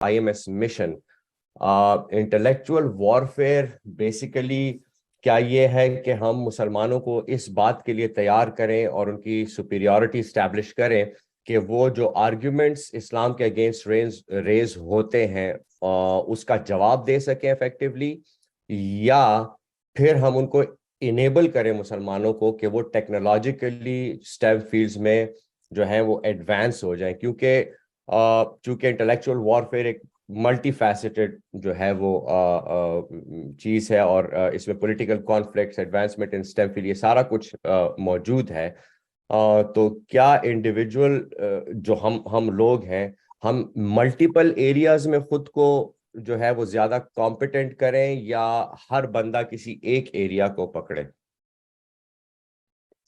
IMS mission, intellectual warfare basically क्या ये है कि हम मुसलमानों को इस बात के लिए तैयार करें और उनकी सुपीरियॉरिटी स्टैब्लिश करें कि वो जो आर्ग्यूमेंट्स इस्लाम के अगेंस्ट रेज होते हैं उसका जवाब दे सकें इफेक्टिवली, या फिर हम उनको इनेबल करें मुसलमानों को कि वो टेक्नोलॉजिकली स्टेम फील्ड्स में जो है वो एडवांस हो जाएं, क्योंकि चूंकि इंटेलेक्चुअल वॉरफेयर एक मल्टी फैसेटेड जो है वो चीज है, और इसमें political conflicts, advancement in stem field, ये सारा कुछ मौजूद है। तो क्या इंडिविजुअल जो हम लोग हैं, हम मल्टीपल एरियाज में खुद को जो है वो ज्यादा कॉम्पिटेंट करें, या हर बंदा किसी एक एरिया को पकड़े?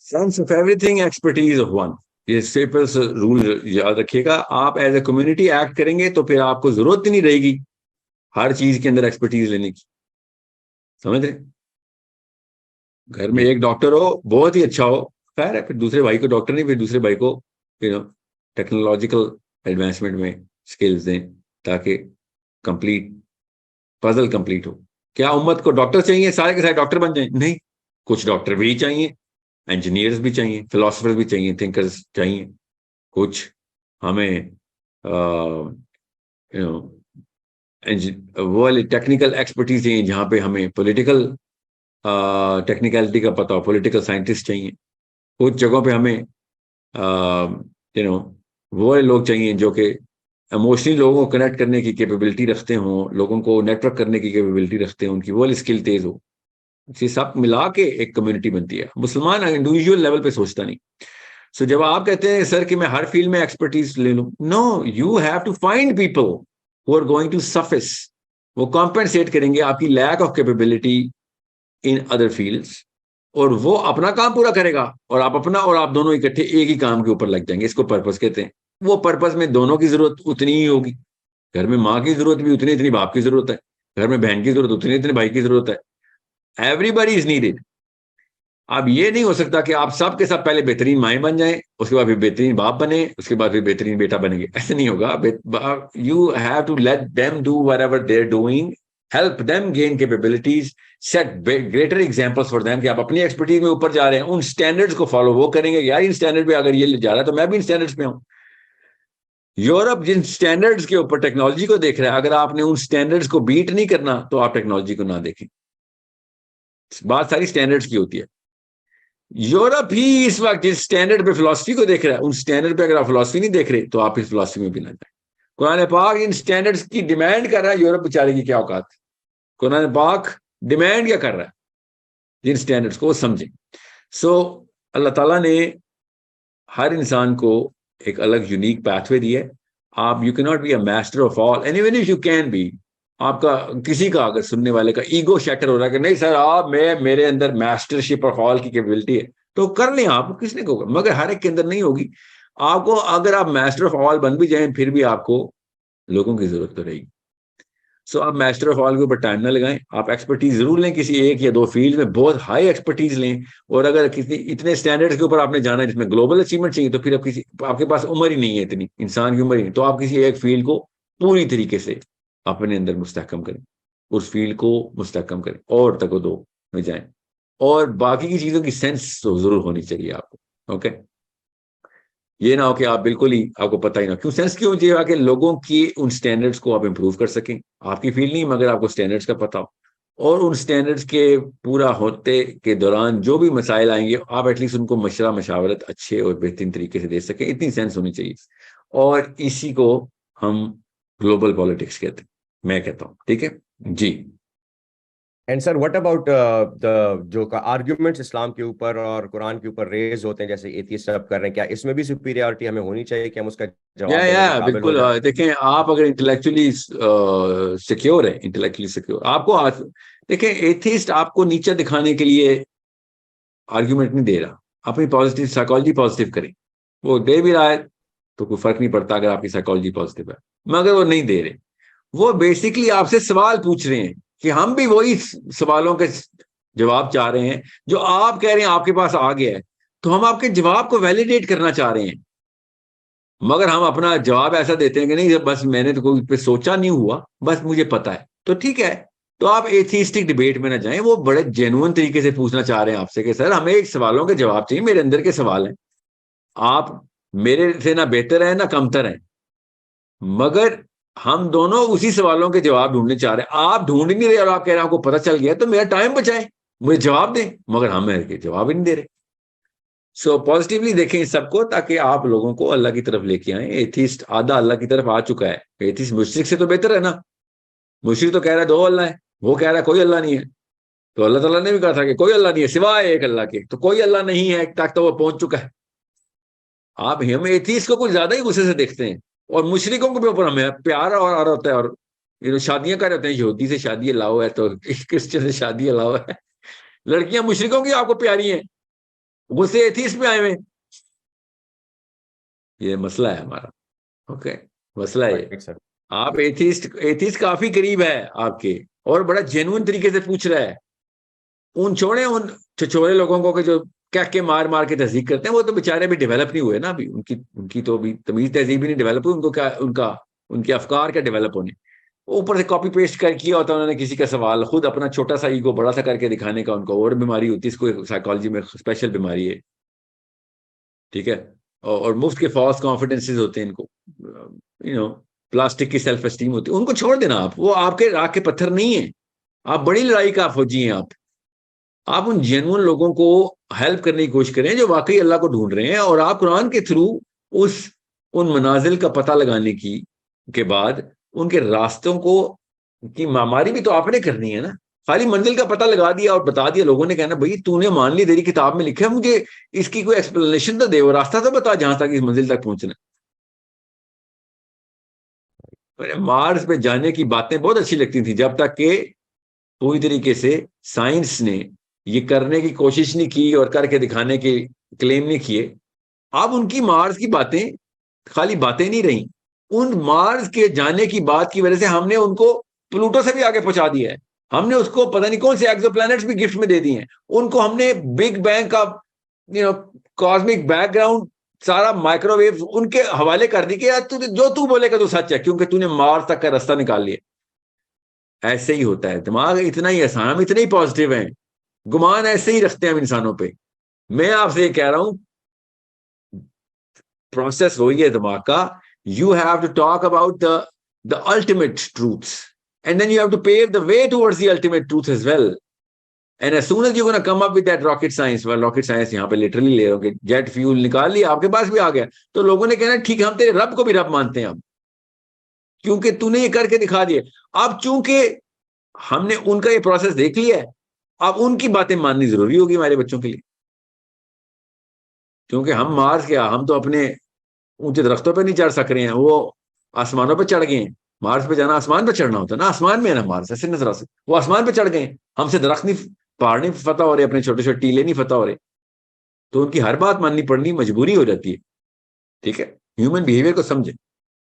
Sense of everything, expertise of one, ये सिंपल रूल याद रखिएगा। आप एज ए कम्युनिटी एक्ट करेंगे तो फिर आपको जरूरत ही नहीं रहेगी हर चीज के अंदर एक्सपर्टीज लेने की। समझ रहे? घर में जी। एक डॉक्टर हो, बहुत ही अच्छा हो, खैर है, फिर दूसरे भाई को डॉक्टर नहीं, फिर दूसरे भाई को टेक्नोलॉजिकल एडवांसमेंट में स्किल्स दें ताकि कंप्लीट पजल कंप्लीट हो। क्या उम्मत को डॉक्टर चाहिए सारे के सारे डॉक्टर बन जाए? नहीं, कुछ डॉक्टर भी चाहिए, इंजीनियर्स भी चाहिए, फिलोसफर्स भी चाहिए, थिंकर्स चाहिए। कुछ हमें यू नो वो वाली टेक्निकल एक्सपर्टीज चाहिए जहाँ पे हमें पॉलिटिकल टेक्निकलिटी का पता हो, पॉलिटिकल साइंटिस्ट चाहिए। कुछ जगहों पे हमें वो वाले लोग चाहिए जो कि इमोशनली लोगों को कनेक्ट करने की कैपेबिलिटी रखते हों, लोगों को नेटवर्क करने की कैपेबिलिटी रखते हैं, उनकी वो वाली स्किल तेज हो। ये सब मिला के एक कम्युनिटी बनती है। मुसलमान इंडिविजुअल लेवल पे सोचता नहीं। सो जब आप कहते हैं सर कि मैं हर फील्ड में एक्सपर्टीज ले लूं, no, you have to find people who are going to suffice. वो कॉम्पेंसेट करेंगे आपकी lack of capability in other fields, और वो अपना काम पूरा करेगा और आप अपना, और आप दोनों इकट्ठे एक ही काम के ऊपर लग जाएंगे। इसको पर्पस कहते हैं। वो पर्पस में दोनों की जरूरत उतनी ही होगी। घर में माँ की जरूरत भी उतनी इतनी बाप की जरूरत है, घर में बहन की जरूरत उतनी इतनी भाई की जरूरत है। Everybody is needed. अब ये नहीं हो सकता कि आप सब के सब पहले बेहतरीन माएँ बन जाएं, उसके बाद फिर बेहतरीन बाप बने, उसके बाद फिर बेहतरीन बेटा बनेंगे। ऐसे नहीं होगा। You have to let them do whatever they are doing, help them gain capabilities, set greater examples for them कि आप अपनी एक्सपर्टीज में ऊपर जा रहे हैं। उन स्टैंडर्ड्स को फॉलो वो करेंगे, यार इन स्टैंडर्ड पे अगर ये जा रहा है तो मैं भी इन स्टैंडर्ड्स पे हूं। यूरोप जिन स्टैंडर्ड्स के ऊपर टेक्नोलॉजी को देख रहा है, अगर आपने उन स्टैंडर्ड्स को बीट नहीं करना तो आप टेक्नोलॉजी को ना देखें। बात सारी स्टैंडर्ड्स की होती है। यूरोप ही इस वक्त जिस स्टैंडर्ड पे फिलोसफी को देख रहा है, उन स्टैंडर्ड पे अगर आप फिलोसफी नहीं देख रहे तो आप इस फिलोसफी में भी ना जाए। कुरान पाक इन स्टैंडर्ड्स की डिमांड कर रहा है। यूरोप बेचारे की क्या औकात? कुरान पाक डिमांड क्या कर रहा है? जिन स्टैंडर्ड्स को वो समझें। सो अल्लाह ताला ने हर इंसान को एक अलग यूनिक पाथवे दी है। आप you can not be a master of all, and even if you can be, आपका किसी का अगर सुनने वाले का ईगो शैटर हो रहा है कि नहीं सर आप मेरे अंदर मास्टरशिप ऑफ ऑल की कैपेबिलिटी है, तो कर लें आप, किसने को, मगर हर एक के अंदर नहीं होगी। आपको अगर आप मास्टर ऑफ ऑल बन भी जाएं फिर भी आपको लोगों की जरूरत तो रहेगी। सो आप मास्टर ऑफ ऑल के ऊपर टाइम ना लगाएं। आप एक्सपर्टीज जरूर लें, किसी एक या दो फील्ड में बहुत हाई एक्सपर्टीज लें। और अगर किसी इतने स्टैंडर्ड्स के ऊपर आपने जाना है जिसमें ग्लोबल अचीवमेंट चाहिए, तो फिर आप आपके पास उम्र ही नहीं है, इतनी इंसान की उम्र ही नहीं, तो आप किसी एक फील्ड को पूरी तरीके से अपने अंदर मुस्तहकम करें, उस फील्ड को मुस्तहकम करें और तक दो में जाएं। और बाकी की चीजों की सेंस तो जरूर होनी चाहिए आपको। ओके, ये ना हो कि आप बिल्कुल ही आपको पता ही ना। क्यों सेंस क्यों चाहिए? कि लोगों की उन स्टैंडर्ड्स को आप इंप्रूव कर सकें। आपकी फील्ड नहीं, मगर आपको स्टैंडर्ड्स का पता हो, और उन स्टैंडर्ड्स के पूरा होते के दौरान जो भी मसाइल आएंगे आप एटलीस्ट उनको मशवरा मशावरत अच्छे और बेहतरीन तरीके से दे सकें। इतनी सेंस होनी चाहिए। और इसी को हम ग्लोबल पॉलिटिक्स कहते हैं, मैं कहता हूं। ठीक है जी। And sir what about the जो का आर्ग्यूमेंट्स इस्लाम के ऊपर और कुरान के ऊपर रेज होते हैं, जैसे एथियस्ट सब कर रहे हैं, क्या इसमें भी सुपीरियरिटी हमें होनी चाहिए कि हम उसका जवाब देने के काबिल हो बिल्कुल। जाए? देखें, आप अगर इंटेलेक्चुअली सिक्योर है, इंटेलेक्चुअली सिक्योर, आपको देखें, एथिस्ट आपको नीचा दिखाने के लिए आर्ग्यूमेंट नहीं दे रहा। अपनी पॉजिटिव साइकोलॉजी पॉजिटिव करें। वो दे भी रहा है तो कोई फर्क नहीं पड़ता अगर आपकी साइकोलॉजी पॉजिटिव है, मगर वो नहीं दे रहे। वो बेसिकली आपसे सवाल पूछ रहे हैं कि हम भी वही सवालों के जवाब चाह रहे हैं जो आप कह रहे हैं आपके पास आ गया है, तो हम आपके जवाब को वैलिडेट करना चाह रहे हैं। मगर हम अपना जवाब ऐसा देते हैं कि नहीं बस मैंने तो कोई पे सोचा नहीं हुआ, बस मुझे पता है, तो ठीक है। तो आप एथिस्टिक डिबेट में ना जाएं, वो बड़े जेन्युइन तरीके से पूछना चाह रहे हैं आपसे कि सर हमें एक सवालों के जवाब चाहिए, मेरे अंदर के सवाल हैं, आप मेरे से ना बेहतर है ना कमतर है, मगर हम दोनों उसी सवालों के जवाब ढूंढने चाह रहे हैं। आप ढूंढ ही नहीं रहे और आप कह रहे हैं आपको पता चल गया, तो मेरा टाइम बचाएं, मुझे जवाब दें, मगर हम मेरे जवाब ही नहीं दे रहे। सो पॉजिटिवली देखें इस सबको, ताकि आप लोगों को अल्लाह की तरफ लेके आए। एथिस्ट आधा अल्लाह की तरफ आ चुका है, एथिस्ट मुशरिक से तो बेहतर है ना। मुशरिक तो कह रहा है 2 अल्लाह है, वो कह रहा है कोई अल्लाह नहीं है। तो अल्लाह ताला ने भी कहा था कि कोई अल्लाह नहीं है सिवाय एक अल्लाह के, तो कोई अल्लाह नहीं है तक तो वो पहुंच चुका है। आप हम एथिस्ट को कुछ ज्यादा ही गुस्से से देखते हैं, और मुशरिकों के ऊपर हमें प्यार और आ रहा होता है, और शादियां कर रहे होते हैं, यहूदी से शादी अलाउ है तो क्रिश्चियन से शादी अलाउ है, लड़कियां मुशरिकों की आपको प्यारी हैं, गुस्से एथिस्ट पे आए हुए। ये मसला है हमारा। ओके, मसला है ये। Right sir. आप एथिस्ट एथिस्ट काफी करीब है आपके, और बड़ा जेन्युइन तरीके से पूछ रहा है। उन छोड़े उन छिछोरे लोगों को कि जो क्या के मार मार के तहजीब करते हैं, वो तो बेचारे भी डेवलप नहीं हुए ना अभी, उनकी उनकी तो अभी तमीज तहजीब भी नहीं डेवलप हुई, उनको क्या उनका उनके अफकार क्या डेवलप होने। ऊपर से कॉपी पेस्ट कर किया होता है उन्होंने किसी का सवाल, खुद अपना छोटा सा ईगो बड़ा सा करके दिखाने का उनको और बीमारी होती है, इसको साइकोलॉजी में स्पेशल बीमारी है, ठीक है। और मुफ्त के फॉल्स कॉन्फिडेंसेस होते हैं इनको, प्लास्टिक की सेल्फ एस्टीम होती है, उनको छोड़ देना आप, वो आपके राख के पत्थर नहीं है। आप बड़ी लड़ाई का फौजी हैं आप उन जेन्युइन लोगों को हेल्प करने की कोशिश करें जो वाकई अल्लाह को ढूंढ रहे हैं, और आप कुरान के थ्रू उस उन मनाजिल का पता लगाने की के बाद उनके रास्तों को की मामारी भी तो आपने करनी है ना। खाली मंजिल का पता लगा दिया और बता दिया, लोगों ने कहना भाई तूने मान ली, तेरी किताब में लिखा है, मुझे इसकी कोई एक्सप्लेनेशन तो दे, वो रास्ता तो बता जहां तक इस मंजिल तक पहुंचना। मार्स पे जाने की बातें बहुत अच्छी लगती थी जब तक कि पूरी तरीके से साइंस ने ये करने की कोशिश नहीं की और करके दिखाने के क्लेम नहीं किए। अब उनकी मार्स की बातें खाली बातें नहीं रही, उन मार्स के जाने की बात की वजह से हमने उनको प्लूटो से भी आगे पहुंचा दिया है। हमने उसको पता नहीं कौन से एक्सोप्लैनेट्स भी गिफ्ट में दे दिए हैं, उनको हमने बिग बैंग का कॉस्मिक बैकग्राउंड सारा माइक्रोवेव उनके हवाले कर दी कि यार तू जो तू बोलेगा तो सच है, क्योंकि तूने मार्स तक का रास्ता निकाल लिया। ऐसे ही होता है, दिमाग इतना ही आसान, हम इतने ही पॉजिटिव हैं, गुमान ऐसे ही रखते हैं हम इंसानों पे। मैं आपसे ये कह रहा हूं प्रोसेस वही है दिमाग का, you have to talk about the ultimate truths and then you have to pave the way towards the ultimate truth as well. And as soon as you gonna come up with that rocket science, rocket science यहाँ पे literally ले रहे हो, jet fuel निकाल लिया आपके पास भी आ गया, तो लोगों ने कहना ठीक है हम तेरे रब को भी रब मानते हैं अब, क्योंकि तूने ये करके दिखा दिए। अब चूंकि हमने उनका ये प्रोसेस देख लिया है, अब उनकी बातें माननी जरूरी होगी हमारे बच्चों के लिए, क्योंकि हम मार्स क्या, हम तो अपने ऊंचे दरख्तों पे नहीं चढ़ सक रहे हैं, वो आसमानों पे चढ़ गए हैं। मार्स पे जाना आसमान पे चढ़ना होता है ना, आसमान में है ना मार्स, ऐसे नजर आ सकते, वो आसमान पे चढ़ गए, हमसे दरख्त नहीं पहाड़ नहीं फतह हो रहे, अपने छोटे छोटे टीले नहीं फतह हो रहे, तो उनकी हर बात माननी पड़नी मजबूरी हो जाती है। ठीक है, ह्यूमन बिहेवियर को समझे।